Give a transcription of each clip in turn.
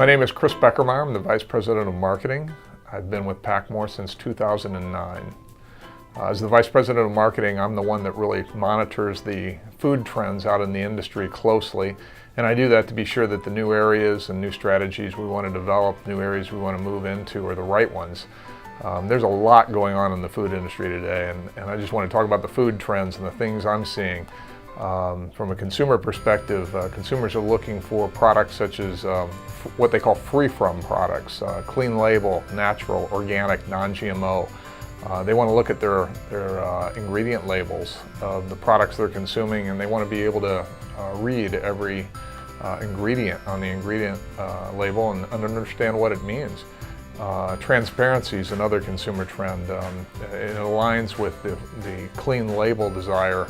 My name is Chris Bekermeier. I'm the Vice President of Marketing. I've been with PacMoore since 2009. As the Vice President of Marketing, I'm the one that really monitors the food trends out in the industry closely, and I do that to be sure that the new areas and new strategies we want to develop, new areas we want to move into are the right ones. There's a lot going on in the food industry today, and I just want to talk about the food trends and the things I'm seeing. From a consumer perspective, consumers are looking for products such as what they call free-from products, clean label, natural, organic, non-GMO. They want to look at their ingredient labels of the products they're consuming, and they want to be able to read every ingredient on the ingredient label and understand what it means. Transparency is another consumer trend. It aligns with the clean label desire.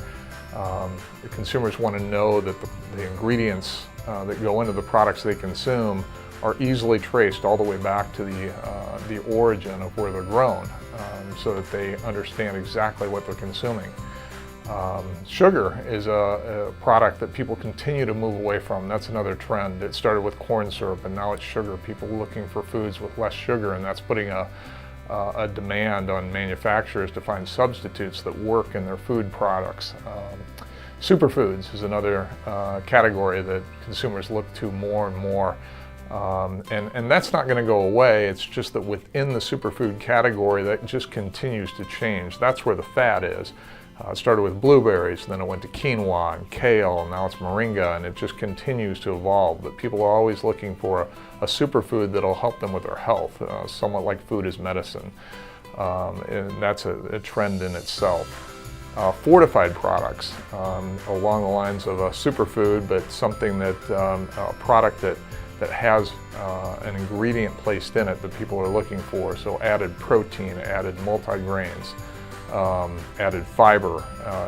The consumers want to know that the ingredients that go into the products they consume are easily traced all the way back to the origin of where they're grown, so that they understand exactly what they're consuming. Sugar is a product that people continue to move away from. That's another trend. It started with corn syrup, and now it's sugar. People looking for foods with less sugar, and that's putting a demand on manufacturers to find substitutes that work in their food products. Superfoods is another category that consumers look to more and more. And that's not going to go away. It's just that within the superfood category, that just continues to change. That's where the fad is. It started with blueberries, then it went to quinoa and kale, and now it's moringa, and it just continues to evolve. But people are always looking for a superfood that'll help them with their health, somewhat like food is medicine. And that's a trend in itself. Fortified products, along the lines of a superfood, but something that, a product that has an ingredient placed in it that people are looking for. So added protein, added multigrains, added fiber.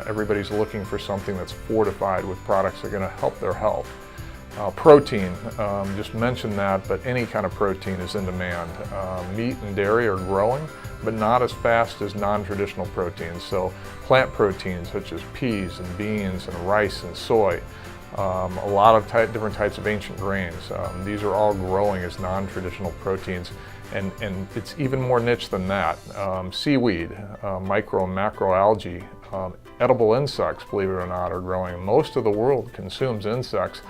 Everybody's looking for something that's fortified with products that are going to help their health. Protein, just mentioned that, but any kind of protein is in demand. Meat and dairy are growing, but not as fast as non-traditional proteins. So plant proteins such as peas and beans and rice and soy, a lot of different types of ancient grains. These are all growing as non-traditional proteins, and it's even more niche than that. Seaweed, micro and macroalgae, edible insects, believe it or not, are growing. Most of the world consumes insects.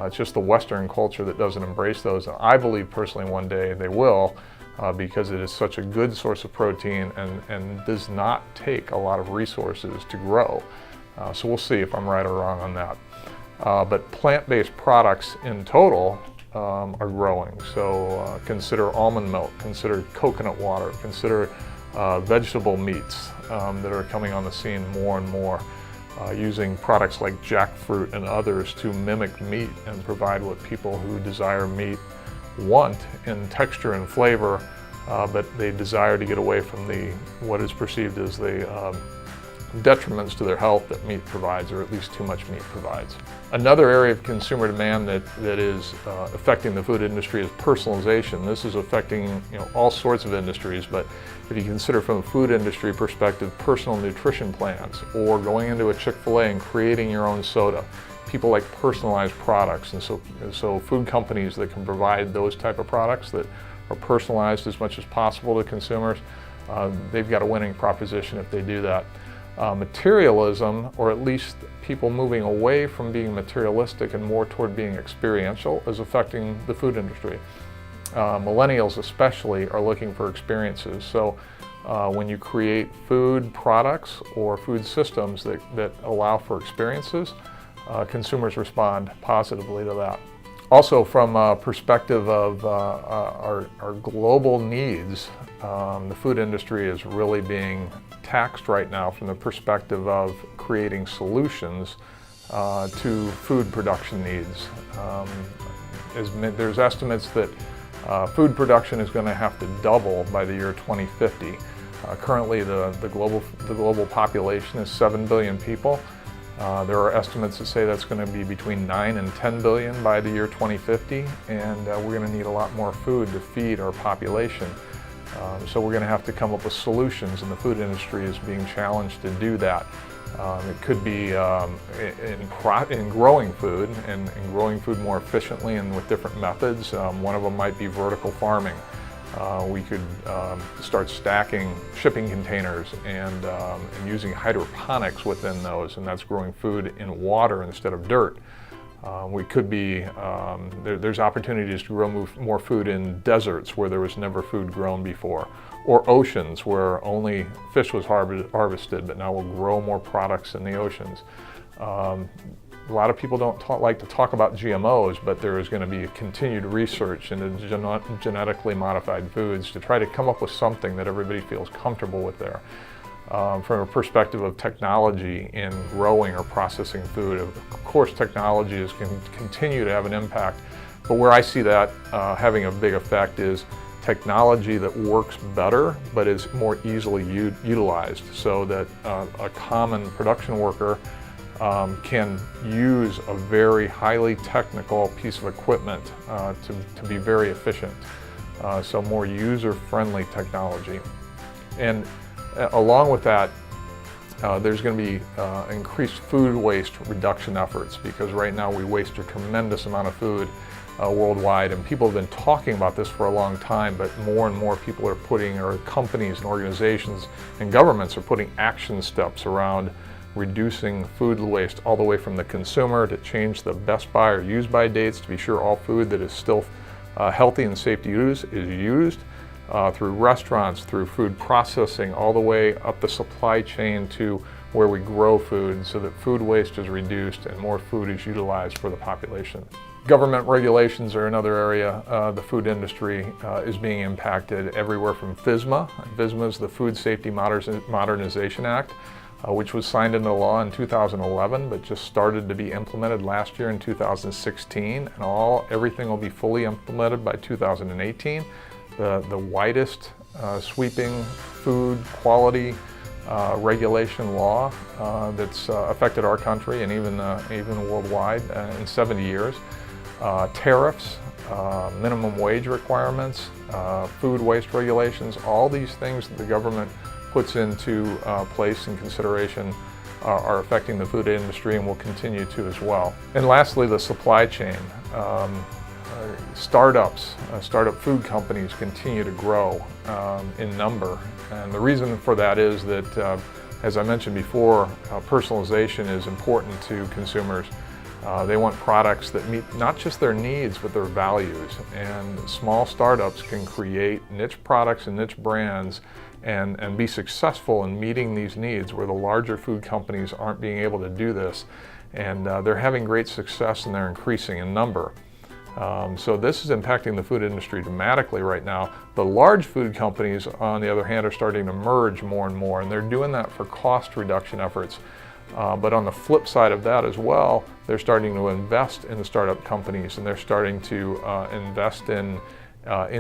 It's just the Western culture that doesn't embrace those. I believe personally one day they will, because it is such a good source of protein and does not take a lot of resources to grow. So we'll see if I'm right or wrong on that. But plant-based products in total are growing. So consider almond milk, consider coconut water, consider vegetable meats that are coming on the scene more and more, using products like jackfruit and others to mimic meat and provide what people who desire meat want in texture and flavor, but they desire to get away from what is perceived as the detriments to their health that meat provides, or at least too much meat provides. Another area of consumer demand that is affecting the food industry is personalization. This is affecting all sorts of industries, but if you consider from a food industry perspective, personal nutrition plans, or going into a Chick-fil-A and creating your own soda. People like personalized products, and so food companies that can provide those type of products that are personalized as much as possible to consumers, they've got a winning proposition if they do that. Materialism, or at least people moving away from being materialistic and more toward being experiential, is affecting the food industry. Millennials especially are looking for experiences. So when you create food products or food systems that allow for experiences, consumers respond positively to that. Also, from a perspective of our global needs, the food industry is really being taxed right now from the perspective of creating solutions to food production needs. There's estimates that food production is going to have to double by the year 2050. Currently, the global population is 7 billion people. There are estimates that say that's going to be between 9 and 10 billion by the year 2050, and we're going to need a lot more food to feed our population. So we're going to have to come up with solutions, and the food industry is being challenged to do that. It could be in growing food and growing food more efficiently and with different methods. One of them might be vertical farming. We could start stacking shipping containers and using hydroponics within those, and that's growing food in water instead of dirt. We could be, there's opportunities to grow more food in deserts where there was never food grown before, or oceans where only fish was harvested, but now we'll grow more products in the oceans. A lot of people don't like to talk about GMOs, but there is going to be continued research into genetically modified foods to try to come up with something that everybody feels comfortable with there. From a perspective of technology in growing or processing food, of course technology is going to continue to have an impact, but where I see that having a big effect is technology that works better but is more easily utilized, so that a common production worker can use a very highly technical piece of equipment to be very efficient. So more user-friendly technology. And along with that, there's going to be increased food waste reduction efforts, because right now we waste a tremendous amount of food worldwide, and people have been talking about this for a long time, but more and more people are putting, or companies and organizations and governments are putting action steps around reducing food waste all the way from the consumer to change the best by or use by dates to be sure all food that is still healthy and safe to use is used, through restaurants, through food processing, all the way up the supply chain to where we grow food, so that food waste is reduced and more food is utilized for the population. Government regulations are another area. The food industry is being impacted everywhere from FSMA. FSMA is the Food Safety Modernization Act, which was signed into law in 2011, but just started to be implemented last year in 2016, and everything will be fully implemented by 2018. The widest sweeping food quality regulation law that's affected our country and even worldwide in 70 years. Tariffs, minimum wage requirements, food waste regulations, all these things that the government puts into place and consideration are affecting the food industry and will continue to as well. And lastly, the supply chain. Startup food companies continue to grow in number, and the reason for that is that, as I mentioned before, personalization is important to consumers. They want products that meet not just their needs but their values, and small startups can create niche products and niche brands and be successful in meeting these needs where the larger food companies aren't being able to do this, and they're having great success and they're increasing in number. So this is impacting the food industry dramatically right now. The large food companies, on the other hand, are starting to merge more and more, and they're doing that for cost reduction efforts. But on the flip side of that as well, they're starting to invest in the startup companies, and they're starting to invest in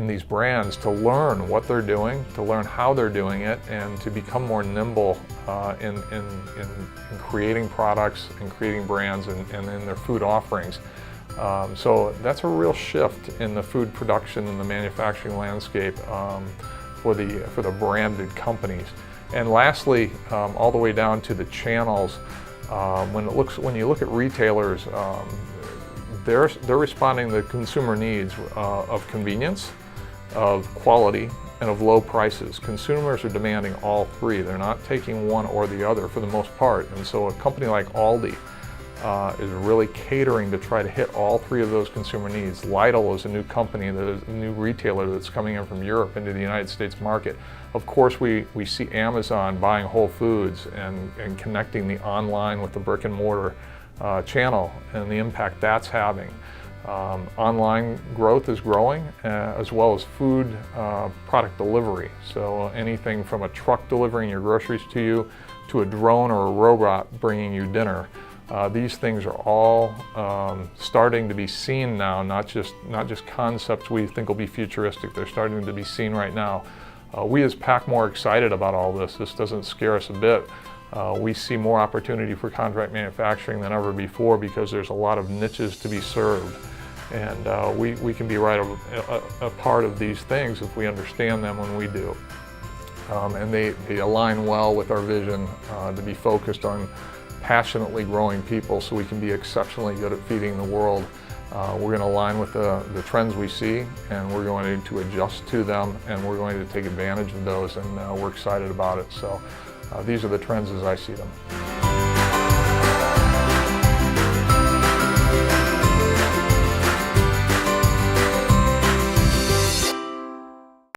these brands to learn what they're doing, to learn how they're doing it, and to become more nimble in creating products and creating brands and in their food offerings. So that's a real shift in the food production and the manufacturing landscape for the branded companies. And lastly, all the way down to the channels, when you look at retailers, they're responding to consumer needs of convenience, of quality, and of low prices. Consumers are demanding all three. They're not taking one or the other for the most part. And so a company like Aldi is really catering to try to hit all three of those consumer needs. Lidl is a new company, a new retailer that's coming in from Europe into the United States market. Of course, we see Amazon buying Whole Foods and connecting the online with the brick and mortar channel and the impact that's having. Online growth is growing, as well as food product delivery. So anything from a truck delivering your groceries to you, to a drone or a robot bringing you dinner. These things are all starting to be seen now, not just concepts we think will be futuristic. They're starting to be seen right now. We as PacMoore are excited about all this. This doesn't scare us a bit. We see more opportunity for contract manufacturing than ever before because there's a lot of niches to be served. And we can be right a part of these things if we understand them when we do. and they align well with our vision to be focused on passionately growing people so we can be exceptionally good at feeding the world. We're going to align with the trends we see, and we're going to adjust to them, and we're going to take advantage of those, and we're excited about it. So these are the trends as I see them.